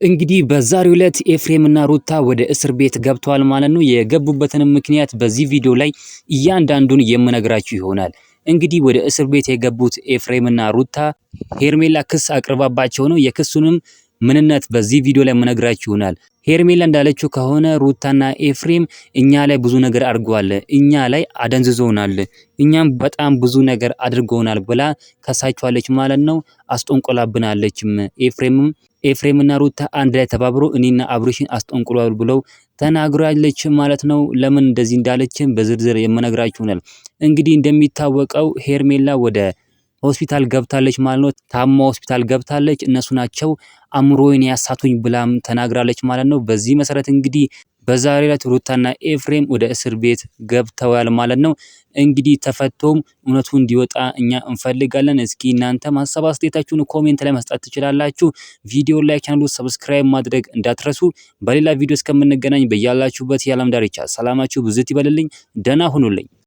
እንግዲህ በዛሬው ዕለት ኤፍሬም እና ሩታ ወደ እስር ቤት ገብተዋል ማለት ነው። የገቡበትንም ምክንያት በዚህ ቪዲዮ ላይ እያንዳንዱን የምነግራችሁ ይሆናል። እንግዲህ ወደ እስር ቤት የገቡት ኤፍሬም እና ሩታ ሄርሜላ ክስ አቅርባባቸው ነው። የክሱንም ምንነት በዚህ ቪዲዮ ላይ የምነግራችሁ ይሆናል። ሄርሜላ እንዳለችው ከሆነ ሩታና ኤፍሬም እኛ ላይ ብዙ ነገር አድርገዋል፣ እኛ ላይ አደንዝዞናል፣ እኛም በጣም ብዙ ነገር አድርገውናል ብላ ከሳቸዋለች ማለት ነው። አስጠንቆላብናለችም። ኤፍሬምና ሩታ አንድ ላይ ተባብሮ እኔና አብርሽን አስጠንቅሏል ብለው ተናግራለች ማለት ነው። ለምን እንደዚህ እንዳለችን በዝርዝር የምነግራችሁ ነው። እንግዲህ እንደሚታወቀው ሄርሜላ ወደ ሆስፒታል ገብታለች ማለት ነው። ታማ ሆስፒታል ገብታለች። እነሱ ናቸው አእምሮዬን ያሳቱኝ ብላም ተናግራለች ማለት ነው። በዚህ መሰረት እንግዲህ በዛሬ ዕለት ሩታና ኤፍሬም ወደ እስር ቤት ገብተዋል ማለት ነው። እንግዲህ ተፈቶም እውነቱ እንዲወጣ እኛ እንፈልጋለን። እስኪ እናንተ ሀሳብ አስተያየታችሁን ኮሜንት ላይ መስጠት ትችላላችሁ። ቪዲዮ ላይክ፣ ቻናሉን ሰብስክራይብ ማድረግ እንዳትረሱ። በሌላ ቪዲዮ እስከምንገናኝ በያላችሁበት የዓለም ዳርቻ ሰላማችሁ ብዝት ይበልልኝ። ደህና ሁኑልኝ።